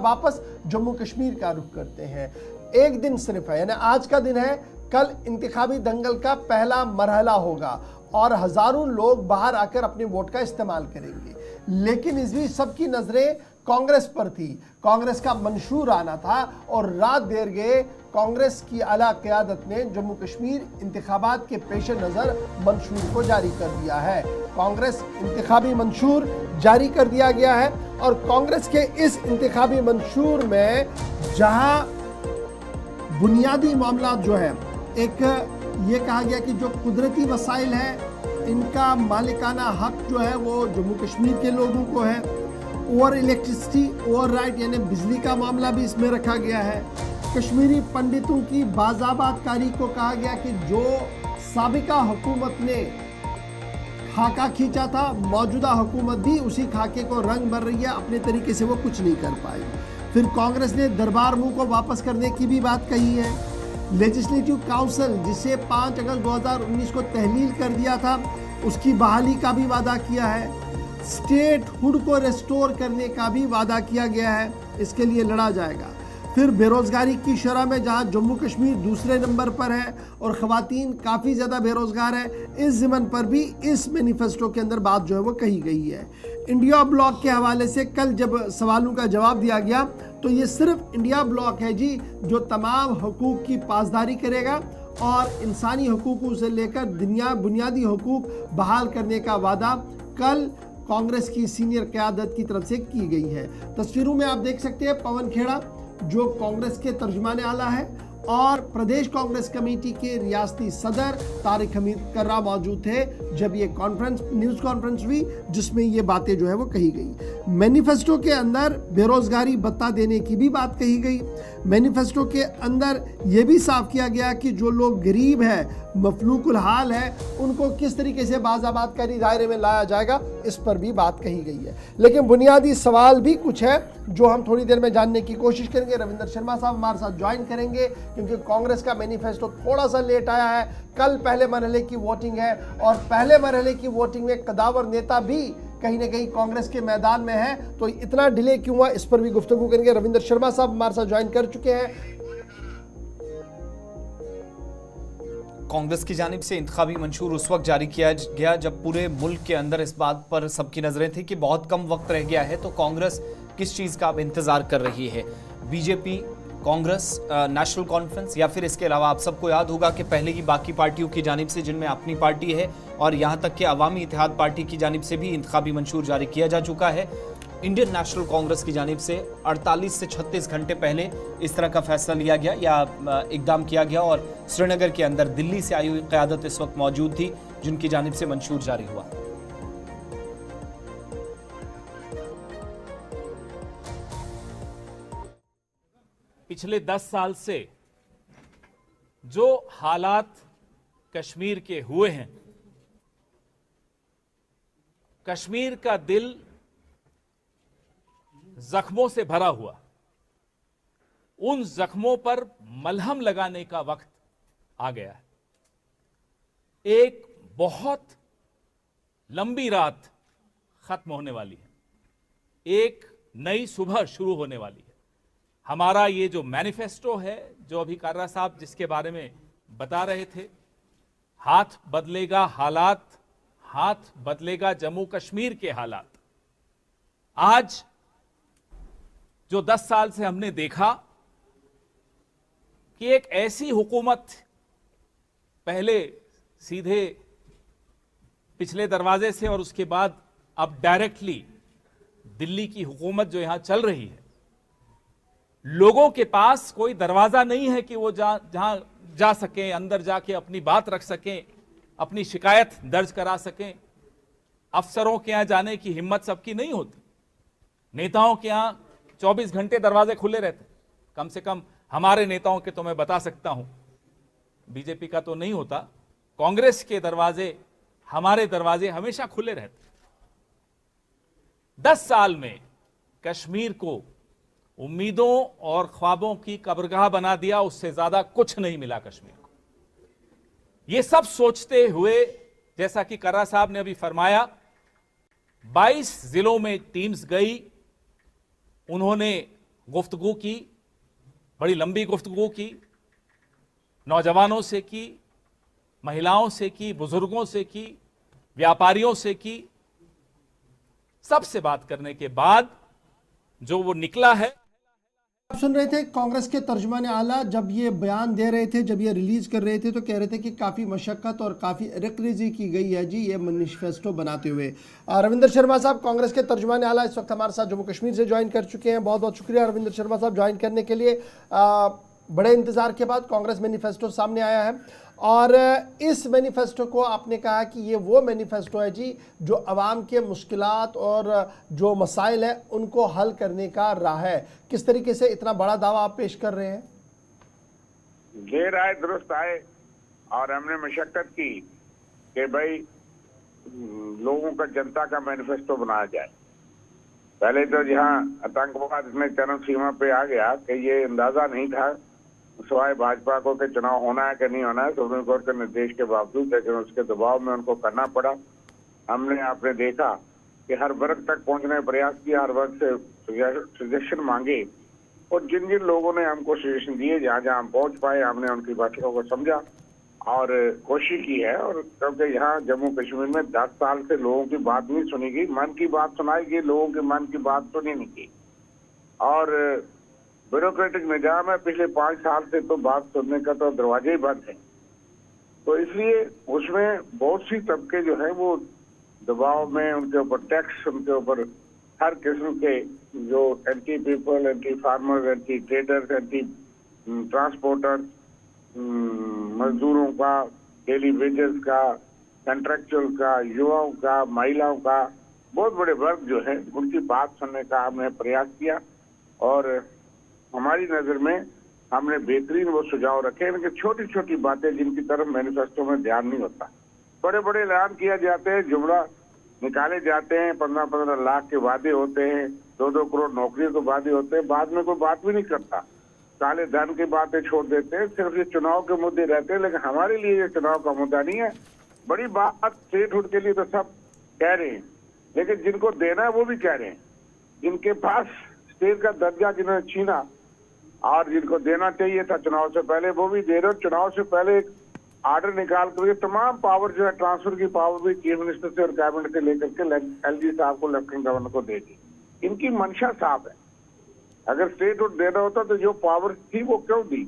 वापस जम्मू कश्मीर का रुख करते हैं। एक दिन सिर्फ है, यानी आज का दिन है, कल इंतखाबी दंगल का पहला मरहला होगा और हजारों लोग बाहर आकर अपने वोट का इस्तेमाल करेंगे। लेकिन इस बीच सबकी नजरें कांग्रेस पर थी। कांग्रेस का मंशूर आना था और रात देर गए कांग्रेस की आला क़यादत ने जम्मू कश्मीर इंतखाबात के पेश नज़र मंशूर को जारी कर दिया है। कांग्रेस इंतखाबी मंशूर जारी कर दिया गया है और कांग्रेस के इस इंतखाबी मंशूर में जहां बुनियादी मामला जो है, एक ये कहा गया कि जो कुदरती वसाइल है इनका मालिकाना हक जो है वो जम्मू कश्मीर के लोगों को है। ओवर इलेक्ट्रिसिटी ओवर राइट यानी बिजली का मामला भी इसमें रखा गया है। कश्मीरी पंडितों की बाज़ाबातकारी को कहा गया कि जो साबिका हुकूमत ने खाका खींचा था, मौजूदा हुकूमत भी उसी खाके को रंग भर रही है, अपने तरीके से वो कुछ नहीं कर पाई। फिर कांग्रेस ने दरबार मुंह को वापस करने की भी बात कही है। लेजिस्लेटिव काउंसिल जिसे 5 अगस्त 2019 को तहलील कर दिया था, उसकी बहाली का भी वादा किया है। स्टेट हुड को रेस्टोर करने का भी वादा किया गया है, इसके लिए लड़ा जाएगा। फिर बेरोजगारी की शरह में जहां जम्मू कश्मीर दूसरे नंबर पर है और ख़वातीन काफ़ी ज़्यादा बेरोजगार है, इस ज़िमन पर भी इस मैनिफेस्टो के अंदर बात जो है वो कही गई है। इंडिया ब्लॉक के हवाले से कल जब सवालों का जवाब दिया गया तो ये सिर्फ इंडिया ब्लॉक है जी जो तमाम हुकूक की पासदारी करेगा और इंसानी हुकूकों से लेकर बुनियादी हुकूक बहाल करने का वादा कल कांग्रेस की सीनियर क़यादत की तरफ से की गई है। तस्वीरों में आप देख सकते हैं पवन खेड़ा जो कांग्रेस के तर्जुमान आला है और प्रदेश कांग्रेस कमेटी के रियासती सदर तारिक हमीद कर्रा मौजूद थे जब ये न्यूज़ कॉन्फ्रेंस हुई जिसमें ये बातें जो है वो कही गई। मैनिफेस्टो के अंदर बेरोजगारी भत्ता देने की भी बात कही गई। मैनिफेस्टो के अंदर ये भी साफ किया गया कि जो लोग गरीब है, मफलूकुल हाल है, उनको किस तरीके से बाज़ाबातकारी दायरे में लाया जाएगा, इस पर भी बात कही गई है। लेकिन बुनियादी सवाल भी कुछ है जो हम थोड़ी देर में जानने की कोशिश करेंगे। रविंदर शर्मा साहब हमारे साथ ज्वाइन करेंगे क्योंकि कांग्रेस का मैनिफेस्टो थोड़ा सा लेट आया है। कल पहले मरहले की वोटिंग है और पहले मरहले की वोटिंग में कदावर नेता भी कहीं ना कहीं कांग्रेस के मैदान में है, तो इतना डिले क्यों हुआ इस पर भी गुफ्तगू करेंगे। रविंदर शर्मा साहब हमारे साथ ज्वाइन कर चुके हैं। कांग्रेस की जानिब से इंतखाबी मंशूर उस वक्त जारी किया गया जब पूरे मुल्क के अंदर इस बात पर सबकी नजरें थी कि बहुत कम वक्त रह गया है, तो कांग्रेस किस चीज़ का अब इंतज़ार कर रही है। बीजेपी, कांग्रेस, नेशनल कॉन्फ्रेंस या फिर इसके अलावा आप सबको याद होगा कि पहले ही बाकी पार्टियों की जानिब से जिनमें अपनी पार्टी है और यहाँ तक कि अवामी इत्तेहाद पार्टी की जानिब से भी इंतखाबी मंशूर जारी किया जा चुका है। इंडियन नेशनल कांग्रेस की जानिब से 48 से 36 घंटे पहले इस तरह का फैसला लिया गया या इकदाम किया गया और श्रीनगर के अंदर दिल्ली से आई हुई क़यादत इस वक्त मौजूद थी जिनकी जानिब से मंशूर जारी हुआ। पिछले 10 साल से जो हालात कश्मीर के हुए हैं, कश्मीर का दिल जख्मों से भरा हुआ, उन जख्मों पर मलहम लगाने का वक्त आ गया है। एक बहुत लंबी रात खत्म होने वाली है, एक नई सुबह शुरू होने वाली है। हमारा ये जो मैनिफेस्टो है, जो अभी कर्रा साहब जिसके बारे में बता रहे थे, हाथ बदलेगा हालात, हाथ बदलेगा जम्मू कश्मीर के हालात। आज जो 10 साल से हमने देखा कि एक ऐसी हुकूमत पहले सीधे पिछले दरवाजे से और उसके बाद अब डायरेक्टली दिल्ली की हुकूमत जो यहां चल रही है, लोगों के पास कोई दरवाजा नहीं है कि वो जहां जा सकें, अंदर जाके अपनी बात रख सकें, अपनी शिकायत दर्ज करा सकें। अफसरों के यहां जाने की हिम्मत सबकी नहीं होती। नेताओं के यहां 24 घंटे दरवाजे खुले रहते। कम से कम हमारे नेताओं के तो मैं बता सकता हूं, बीजेपी का तो नहीं होता, कांग्रेस के दरवाजे, हमारे दरवाजे हमेशा खुले रहते। 10 साल में कश्मीर को उम्मीदों और ख्वाबों की कब्रगाह बना दिया, उससे ज्यादा कुछ नहीं मिला कश्मीर को। ये सब सोचते हुए, जैसा कि कर्रा साहब ने अभी फरमाया, 22 जिलों में टीम्स गई, उन्होंने गुफ्तगू की, बड़ी लंबी गुफ्तगू की, नौजवानों से की, महिलाओं से की, बुजुर्गों से की, व्यापारियों से की, सबसे बात करने के बाद जो वो निकला है। आप सुन रहे थे कांग्रेस के तर्जुमान आला जब ये बयान दे रहे थे, जब ये रिलीज कर रहे थे, तो कह रहे थे कि काफ़ी मशक्क़त और काफ़ी रिकरेजी की गई है जी ये मैनिफेस्टो बनाते हुए। रविंदर शर्मा साहब कांग्रेस के तर्जुमान आला इस वक्त हमारे साथ जम्मू कश्मीर से ज्वाइन कर चुके हैं। बहुत बहुत शुक्रिया रविंदर शर्मा साहब ज्वाइन करने के लिए। बड़े इंतज़ार के बाद कांग्रेस मैनिफेस्टो सामने आया है और इस मैनिफेस्टो को आपने कहा कि ये वो मैनिफेस्टो है जी जो आवाम के मुश्किलात और जो मसाइल हैं उनको हल करने का राह है। किस तरीके से इतना बड़ा दावा आप पेश कर रहे हैं? देर आए दुरुस्त आए और हमने मशक्कत की कि भाई लोगों का, जनता का मैनिफेस्टो बनाया जाए। पहले तो जहाँ आतंकवाद इतने चरम सीमा पे आ गया कि ये अंदाजा नहीं था सवाए भाजपा को कि चुनाव होना है कि नहीं होना है, सुप्रीम कोर्ट के निर्देश के बावजूद, लेकिन उसके दबाव में उनको करना पड़ा। हमने आपने देखा कि हर वर्ग तक पहुंचने का प्रयास किया, हर वर्ग से सजेशन मांगे और जिन जिन लोगों ने हमको सजेशन दिए, जहाँ जहाँ हम पहुंच पाए, हमने उनकी बातों को समझा और कोशिश की है। और क्योंकि यहाँ जम्मू कश्मीर में 10 साल से लोगों की बात नहीं सुनी गई, मन की बात सुनाई गई, लोगों के मन की बात सुनी नहीं गई और ब्यूरोक्रेटिक निजाम है। पिछले 5 साल से तो बात सुनने का तो दरवाजे ही बंद है। तो इसलिए उसमें बहुत सी तबके जो है वो दबाव में, उनके ऊपर टैक्स, उनके ऊपर हर किस्म के जो anti people, anti farmers, anti traders, anti transporters, मजदूरों का, डेली वेजेस का, कॉन्ट्रेक्चुअल का, युवाओं का, महिलाओं का, बहुत बड़े वर्ग जो है उनकी बात सुनने का हमने प्रयास किया और हमारी नजर में हमने बेहतरीन वो सुझाव रखे। लेकिन छोटी छोटी बातें जिनकी तरफ मैनिफेस्टो में ध्यान नहीं होता, बड़े बड़े ऐलान किया जाते हैं, जुमला निकाले जाते हैं, 15-15 लाख के वादे होते हैं, 2-2 करोड़ नौकरियों के वादे होते हैं, बाद में कोई बात भी नहीं करता, काले धन की बातें छोड़ देते हैं, सिर्फ ये चुनाव के मुद्दे रहते हैं। लेकिन हमारे लिए ये चुनाव का मुद्दा नहीं है। बड़ी बात स्टेटहुड के लिए तो सब कह रहे हैं, लेकिन जिनको देना है वो भी कह रहे हैं। जिनके पास स्टेट का दर्जा जिन्होंने छीना और जिनको देना चाहिए था चुनाव से पहले, वो भी दे रहे। चुनाव से पहले एक आर्डर निकाल कर तमाम पावर जो है, ट्रांसफर की पावर भी चीफ मिनिस्टर से और कैबिनेट से लेकर के एलजी साहब को, लेफ्टिनेंट गवर्नर को दे दी। इनकी मंशा साफ है। अगर स्टेटहुड देना होता तो जो पावर थी वो क्यों दी?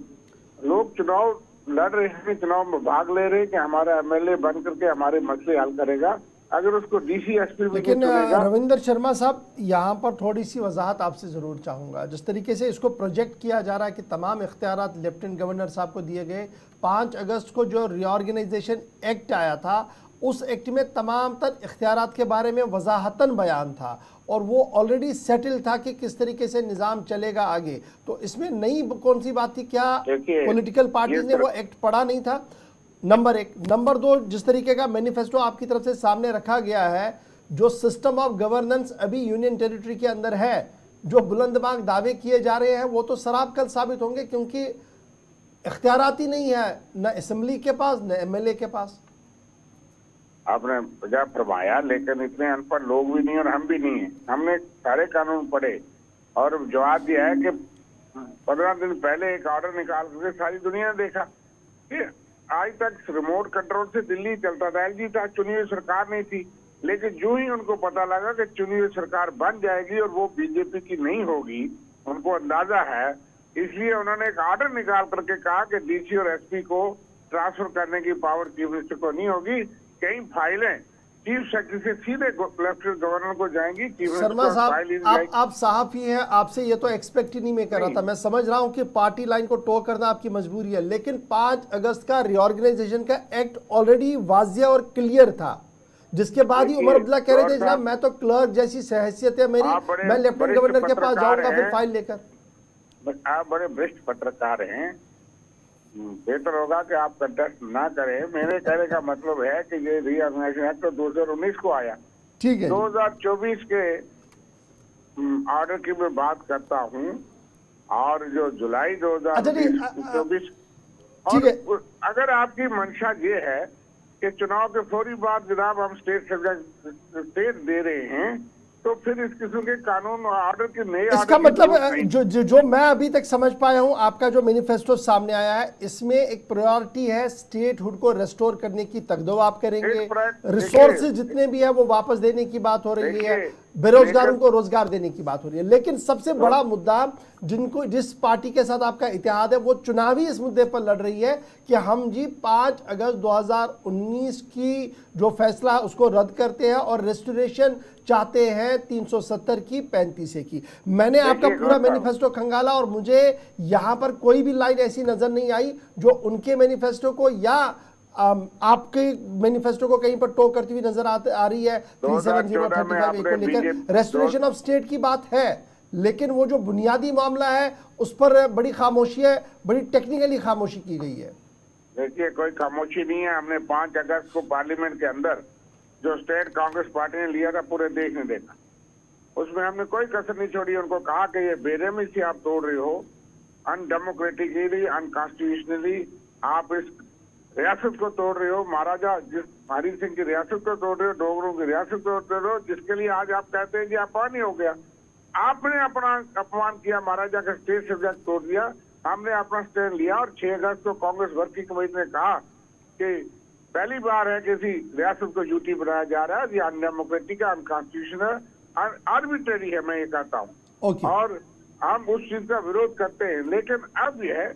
लोग चुनाव लड़ रहे हैं, चुनाव में भाग ले रहे हैं कि हमारा एमएलए बन करके हमारे मसले हल करेगा। अगर उसको डीसी एसपी भी लेकिन रविंदर शर्मा साहब यहाँ पर थोड़ी सी वजाहत आपसे ज़रूर चाहूँगा। जिस तरीके से इसको प्रोजेक्ट किया जा रहा है कि तमाम इख्तियारात लेफ्टिनेंट गवर्नर साहब को दिए गए, 5 अगस्त को जो रीऑर्गेनाइजेशन एक्ट आया था उस एक्ट में तमाम तर इख्तियारात के बारे में वजाहतन बयान था और वो ऑलरेडी सेटल था कि किस तरीके से निज़ाम चलेगा आगे। तो इसमें नई कौन सी बात थी? क्या पॉलिटिकल पार्टीज ने वो एक्ट पढ़ा नहीं था? नंबर 1। नंबर 2, जिस तरीके का मैनिफेस्टो आपकी तरफ से सामने रखा गया है, जो सिस्टम ऑफ गवर्नेंस अभी यूनियन टेरिटरी के अंदर है, जो बुलंदबाग दावे किए जा रहे हैं वो तो शराब कल साबित होंगे, क्योंकि इख्तियारात ही नहीं है न असेंबली के पास न एमएलए के पास। आपने वजह फरमाया, लेकिन इतने अनपढ़ लोग भी नहीं और हम भी नहीं है। हमने सारे कानून पढ़े और जवाब दिया है कि 15 दिन पहले एक ऑर्डर निकाल करके सारी दुनिया ने देखा कि आज तक रिमोट कंट्रोल से दिल्ली चलता था, एलजी था, चुनी हुई सरकार नहीं थी। लेकिन जो ही उनको पता लगा कि चुनी हुई सरकार बन जाएगी और वो बीजेपी की नहीं होगी, उनको अंदाजा है, इसलिए उन्होंने एक ऑर्डर निकाल करके कहा कि डीसी और एसपी को ट्रांसफर करने की पावर चीफ मिनिस्टर को नहीं होगी। कई फाइलें चीफ सेक्रेटरी से सीधे लेफ्टिनेंट गवर्नर को जाएंगी। शर्मा साहब आप सहाफी हैं, आपसे ये तो एक्सपेक्ट ही नहीं मैं कर रहा था। मैं समझ रहा हूँ कि पार्टी लाइन को टो करना आपकी मजबूरी है, लेकिन 5 अगस्त का रीऑर्गेनाइजेशन का एक्ट ऑलरेडी वाजिया और क्लियर था, जिसके बाद ही उमर अब्दुल्ला कह रहे थे जनाब मैं तो क्लर्क जैसी हैसियत है मेरी, मैं लेफ्टिनेंट गवर्नर के पास जाऊंगा फिर फाइल लेकर। आप बड़े वरिष्ठ पत्रकार हैं, बेहतर होगा कि आप कंटेस्ट ना करें। मेरे कहने का मतलब है कि ये रीऑर्गेनाइजेशन एक्ट तो 2019 को आया, ठीक है, 2024 के ऑर्डर की मैं बात करता हूँ और जो जुलाई 2024, और अगर आपकी मंशा ये है कि चुनाव के फौरी बाद जनाब हम स्टेट दे रहे हैं, तो फिर इस किस्म के कानून ऑर्डर के नए इसका ऑर्डर की मतलब जरूरत नहीं। जो मैं अभी तक समझ पाया हूं, आपका जो मैनिफेस्टो सामने आया है, इसमें एक प्रायोरिटी है स्टेटहुड को रेस्टोर करने की, तकदो आप करेंगे, रिसोर्सेज जितने भी है वो वापस देने की बात हो रही है, बेरोजगारों को रोजगार देने की बात हो रही है। लेकिन सबसे बड़ा मुद्दा जिस पार्टी के साथ आपका इतिहाद है वो चुनावी इस मुद्दे पर लड़ रही है कि हम जी 5 अगस्त 2019 की जो फैसला उसको रद्द करते हैं और रेस्टोरेशन चाहते हैं 370 की 35 की। मैंने आपका पूरा मैनिफेस्टो खंगाला और मुझे यहां पर कोई भी लाइन ऐसी नजर नहीं आई जो उनके मैनिफेस्टो को या आपके मैनिफेस्टो को कहीं पर टो करती हुई नजर आ रही है। 370 35 को लेकर रेस्टोरेशन ऑफ स्टेट की बात है, लेकिन वो जो बुनियादी मामला है उस पर बड़ी खामोशी है, बड़ी टेक्निकली खामोशी की गई है। देखिए, कोई खामोशी नहीं है। हमने 5 अगस्त को पार्लियामेंट के अंदर जो स्टेट कांग्रेस पार्टी ने लिया था पूरे देश ने देखा, उसमें हमने कोई कसर नहीं छोड़ी। उनको कहा कि ये बेरहमी से आप तोड़ रहे हो, अनडेमोक्रेटिकली, अनकॉन्स्टिट्यूशनली आप इस रियासत को तोड़ रहे हो। महाराजा जिस हरि सिंह की रियासत को तोड़ रहे हो, डोगरों की रियासत को तोड़ रहे हो, जिसके लिए आज आप कहते हैं कि अपमान ही हो गया। आपने अपना अपमान किया, महाराजा का स्टेट सब्जेक्ट तोड़ दिया। हमने अपना स्टैंड लिया और 6 अगस्त को कांग्रेस वर्किंग कमेटी ने कहा कि पहली बार है किसी रियासत को यूटी बनाया जा रहा है, ये अनडेमोक्रेटिक है, अनकॉन्स्टिट्यूशनल, आर्बिट्रेरी है, मैं ये कहता हूँ। और हम उस चीज का विरोध करते हैं। लेकिन अब यह है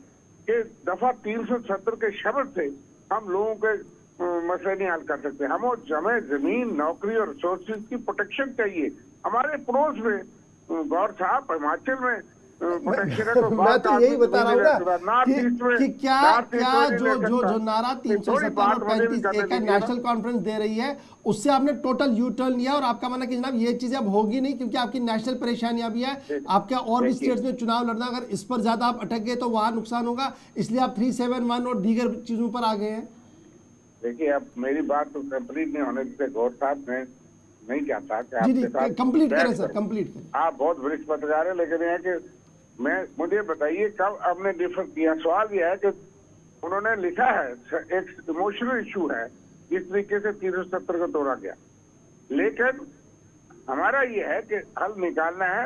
कि दफा 370 के शब्द से हम लोगों के मसले नहीं हल कर सकते। हमें जमीन, नौकरी और रिसोर्सेज की प्रोटेक्शन चाहिए। हमारे पड़ोस में गौर साहब हिमाचल में मैं तो यही बता रहा हूँ ना कि क्या जो नारा 370 और 35 का नेशनल कॉन्फ्रेंस दे रही है उससे आपने टोटल यू टर्न लिया और आपका मानना कि जनाब ये चीजें अब होगी नहीं, क्योंकि आपकी नेशनल परेशानियां भी है, आपका और भी स्टेट्स में चुनाव लड़ना, अगर इस पर ज्यादा आप अटक गए तो वहां नुकसान होगा, इसलिए आप 371 और दीगर चीजों पर आ गए हैं। देखिए, अब मेरी बात तो कंप्लीट नहीं होने से गौर साहब ने नहीं चाहता कि आपके साथ कंप्लीट करें सर, कंप्लीट करें। आप बहुत वरिष्ठ पत्रकार है, लेकिन यह कि मुझे बताइए कब आपने डिफर किया। सवाल यह है कि उन्होंने लिखा है एक इमोशनल इशू है जिस तरीके से 370 को तोड़ा गया, लेकिन हमारा ये है कि हल निकालना है।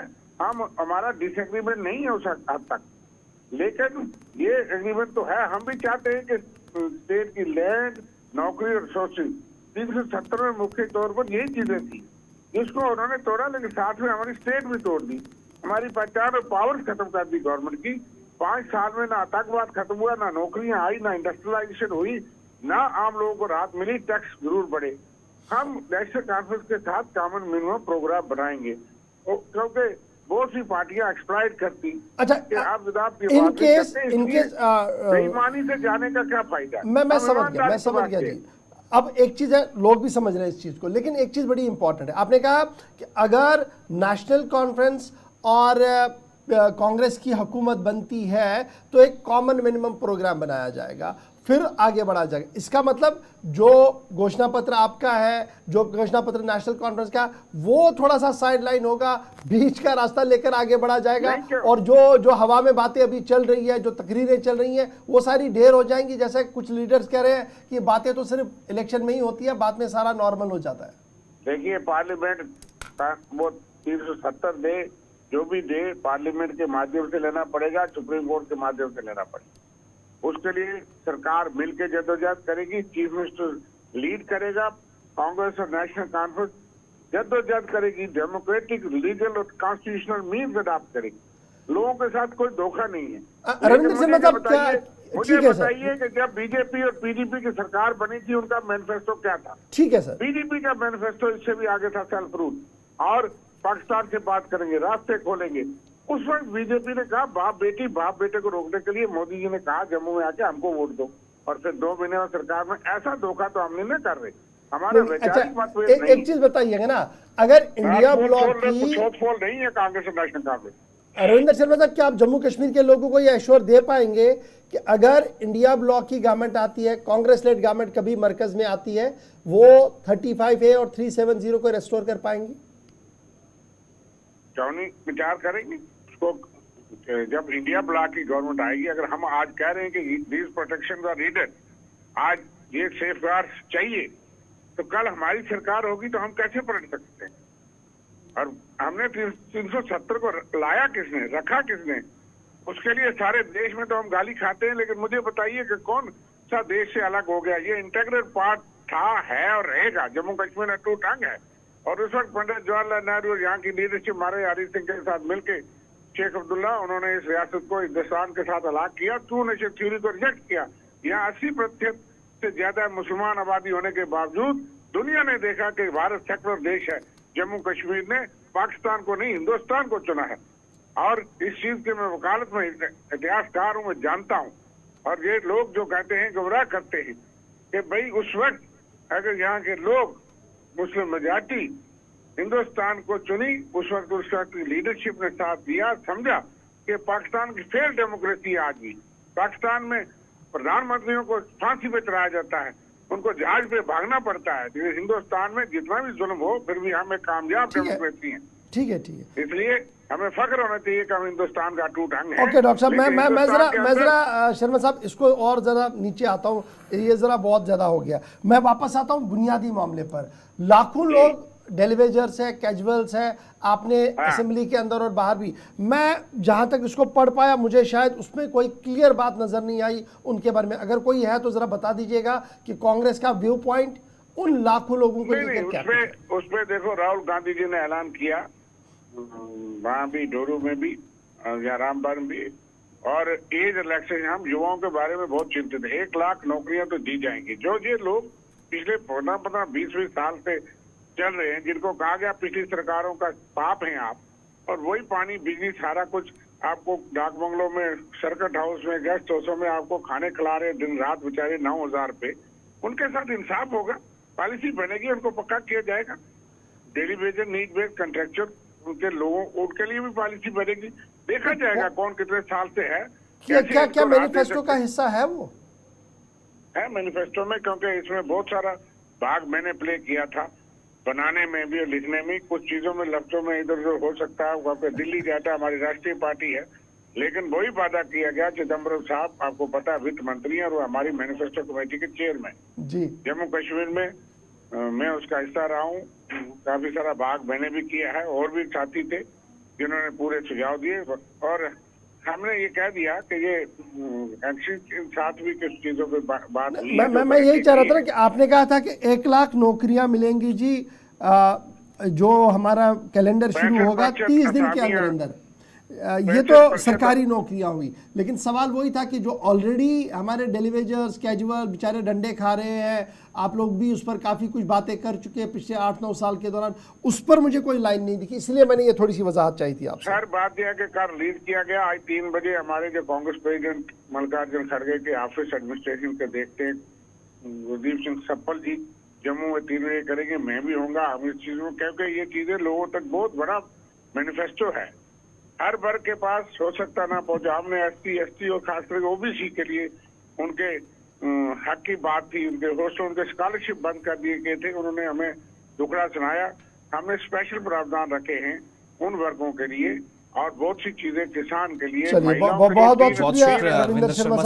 हमारा डिसएग्रीमेंट नहीं है उस हद तक, लेकिन ये एग्रीमेंट तो है। हम भी चाहते हैं कि स्टेट की लैंड, नौकरी और रिसोर्सेज 370 में मुख्य तौर पर यही चीजें थी जिसको उन्होंने तोड़ा, लेकिन साथ में हमारी स्टेट भी तोड़ दी, हमारी पहचान और पावर खत्म कर दी गवर्नमेंट की। 5 साल में ना आतंकवाद खत्म हुआ, ना नौकरियां आई, ना इंडस्ट्रियलाइजेशन हुई, ना आम लोगों को राहत मिली, टैक्स जरूर बढ़े। हम नेशनल कॉन्फ्रेंस के साथ कॉमन मिनिमम प्रोग्राम बनाएंगे, क्योंकि बहुत सी पार्टियां एक्सप्लॉइट करती। अच्छा, बेईमानी से जाने का क्या फायदा? मैं समझ गया जी। अब एक चीज है, लोग भी समझ रहे हैं इस चीज को, लेकिन एक चीज बड़ी इंपॉर्टेंट है। आपने कहा कि अगर नेशनल कॉन्फ्रेंस और कांग्रेस की हुकूमत बनती है तो एक कॉमन मिनिमम प्रोग्राम बनाया जाएगा, फिर आगे बढ़ा जाएगा। इसका मतलब जो घोषणा पत्र आपका है, जो घोषणा पत्र नेशनल कॉन्फ्रेंस का, वो थोड़ा सा साइड लाइन होगा, बीच का रास्ता लेकर आगे बढ़ा जाएगा, और जो हवा में बातें अभी चल रही है, जो तकरीरें चल रही हैं, वो सारी ढेर हो जाएंगी। जैसे कुछ लीडर्स कह रहे हैं कि बातें तो सिर्फ इलेक्शन में ही होती है, बाद में सारा नॉर्मल हो जाता है। देखिए, पार्लियामेंट वो 370 दे, जो भी दे पार्लियामेंट के माध्यम से लेना पड़ेगा, सुप्रीम कोर्ट के माध्यम से लेना पड़ेगा। उसके लिए सरकार मिलकर जद्दोजहद करेगी, चीफ मिनिस्टर लीड करेगा, कांग्रेस और नेशनल कॉन्फ्रेंस जद्दोजहद करेगी, डेमोक्रेटिक, लीगल और कॉन्स्टिट्यूशनल मीन्स अडॉप्ट करेगी। लोगों के साथ कोई धोखा नहीं है। मुझे बताइए कि जब बीजेपी और पीडीपी की सरकार बनी थी, उनका मैनिफेस्टो क्या था? ठीक है सर। पीडीपी का मैनिफेस्टो इससे भी आगे था, सेल्फ रूल, और पाकिस्तान से बात करेंगे, रास्ते खोलेंगे। उस वक्त बीजेपी ने कहा बाप बेटे को रोकने के लिए मोदी जी ने कहा जम्मू में आके हमको वोट दो, और फिर 2 महीने में सरकार में। ऐसा धोखा तो हम नहीं कर रहे। हमारा वैचारिक मतभेद नहीं। एक चीज बताइएगा ना, अगर इंडिया ब्लॉक की शोधखोल नहीं है कांग्रेस और नेशनल कांग्रेस। रविंद्र शर्मा साहब, क्या आप जम्मू कश्मीर के लोगों को यह एश्योर दे पाएंगे कि अगर इंडिया ब्लॉक की गवर्नमेंट आती है, कांग्रेस लेड गवर्नमेंट कभी मरकज में आती है, वो 35A और 370 को रेस्टोर कर पाएंगी? क्यों नहीं, विचार करेंगे उसको। जब इंडिया ब्लॉक की गवर्नमेंट आएगी, अगर हम आज कह रहे हैं कि दीज प्रोटेक्शन आर नीडेड, आज ये सेफगार्ड्स चाहिए, तो कल हमारी सरकार होगी तो हम कैसे पलट सकते हैं? और हमने 370 को लाया किसने, रखा किसने? उसके लिए सारे देश में तो हम गाली खाते हैं, लेकिन मुझे बताइए कि कौन सा देश से अलग हो गया? ये इंटेग्रल पार्ट था, है और रहेगा। जम्मू कश्मीर में अटूट अंग है। और उस वक्त पंडित जवाहरलाल नेहरू और यहाँ की लीडरशिप हमारे हरी सिंह के साथ मिलकर शेख अब्दुल्ला, उन्होंने इस रियासत को हिंदुस्तान के साथ अलग किया। टू नेशन थ्योरी को रिजेक्ट किया। यहाँ 80% से ज्यादा मुसलमान आबादी होने के बावजूद दुनिया ने देखा कि भारत सेकुलर देश है। जम्मू कश्मीर ने पाकिस्तान को नहीं, हिंदुस्तान को चुना है। और इस चीज के मैं वकालत में इतिहासकार हूँ, मैं जानता हूँ। और ये लोग जो कहते हैं, गुमराह करते हैं कि भाई उस वक्त अगर यहाँ के लोग, मुस्लिम मेजॉरिटी हिंदुस्तान को चुनी, उस वक्त उसकी लीडरशिप ने साथ दिया, समझा कि पाकिस्तान की फेल डेमोक्रेसी आज भी। पाकिस्तान में प्रधानमंत्रियों को फांसी पे चढ़ाया जाता है, उनको जहाज पे भागना पड़ता है। हिंदुस्तान में जितना भी जुल्म हो, फिर भी हम एक कामयाब ठीक है। डेमोक्रेसी है। ठीक है। इसलिए हमें फख्र होना चाहिए कि हम हिंदुस्तान का अटूट अंग है। ओके डॉक्टर साहब, लेकिन मैं हिंदुस्तान के अंदर- जरा शर्मा साहब, इसको और जरा नीचे आता हूँ, ये जरा बहुत ज्यादा हो गया। मैं वापस आता हूँ बुनियादी मामले पर। लाखों लोग डेलीवेजर्स है, कैजुअल्स है, आपने असेंबली के अंदर और बाहर भी, मैं जहां तक इसको पढ़ पाया, मुझे शायद उसमें कोई क्लियर बात नजर नहीं आई उनके बारे में। अगर कोई है तो जरा बता दीजिएगा कि कांग्रेस का व्यू पॉइंट उन लाखों लोगों को लेकर क्या है। उसपे देखो, राहुल गांधी जी ने ऐलान किया, वहां भी डोरू में भी या रामबन भी, और एज रिलैक्सेशन। हम युवाओं के बारे में बहुत चिंतित है। 1 लाख नौकरियां तो दी जाएंगी। जो ये लोग पिछले 15-20 साल से चल रहे हैं, जिनको कहा गया पिछली सरकारों का पाप हैं आप, और वही पानी, बिजली, सारा कुछ आपको डाक बंगलों में, सर्किट हाउस में, गेस्ट हाउसों में आपको खाने खिला रहे दिन रात, बेचारे 9,000 पे। उनके साथ इंसाफ होगा, पॉलिसी बनेगी, उनको पक्का किया जाएगा। Daily wages, need based, contractual उनके लोगों, उनके लिए भी पॉलिसी बनेगी। देखा जाएगा कौन कितने साल से है। क्या मैनिफेस्टो का हिस्सा है वो? है मैनिफेस्टो में, क्योंकि इसमें बहुत सारा भाग मैंने प्ले किया था, बनाने में भी और लिखने में। कुछ चीजों में, लफ्जों में इधर उधर हो सकता है। वहाँ पे दिल्ली जाता, हमारी राष्ट्रीय पार्टी है, लेकिन वही वादा किया गया। चिदम्बरम साहब, आपको पता है, वित्त मंत्री है और वो हमारी मैनिफेस्टो कमेटी के चेयरमैन। जी। जम्मू कश्मीर में मैं उसका हिस्सा रहा हूँ। काफी सारा भाग मैंने भी किया है, और भी साथी थे जिन्होंने पूरे सुझाव दिए। और हमने ये कह दिया कि ये साथ भी कुछ चीजों पे बात हुई है। मैं यही चाह रहा था ना कि आपने कहा था कि 1 लाख नौकरियां मिलेंगी जी, जो हमारा कैलेंडर शुरू होगा 30 दिन के अंदर। ये तो सरकारी नौकरियां हुई, लेकिन सवाल वही था कि जो ऑलरेडी हमारे डेलीवेजर्स, कैजुअल बेचारे डंडे खा रहे हैं, आप लोग भी उस पर काफ़ी कुछ बातें कर चुके हैं पिछले 8-9 साल के दौरान, उस पर मुझे कोई लाइन नहीं दिखी, इसलिए मैंने ये थोड़ी सी वजाहत चाहिए थी आपसे। सर, बात यह है कि कल रिलीज किया गया आज 3 बजे हमारे जो कांग्रेस प्रेसिडेंट मल्लिकार्जुन खड़गे के ऑफिस एडमिनिस्ट्रेशन के देखते हैं, गुरदीप सिंह सप्पल जी जम्मू में 3 बजे करेंगे। मैं भी होऊंगा। हम इस चीज में, क्योंकि ये चीजें लोगों तक बहुत बड़ा मैनिफेस्टो है, हर वर्ग के पास हो सकता ना पहुंचा। हमने SC, और खासकर OBC के लिए उनके हक की बात थी। उनके हॉस्टल, उनके स्कॉलरशिप बंद कर दिए गए थे, उन्होंने हमें दुखड़ा सुनाया। हमने स्पेशल प्रावधान रखे हैं उन वर्गों के लिए, और बहुत सी चीजें किसान के लिए, चलिए, महिलाओं बहुत के लिए बहुत शुक्रिया शुक्रिया, रविंदर रविंदर शर्मा।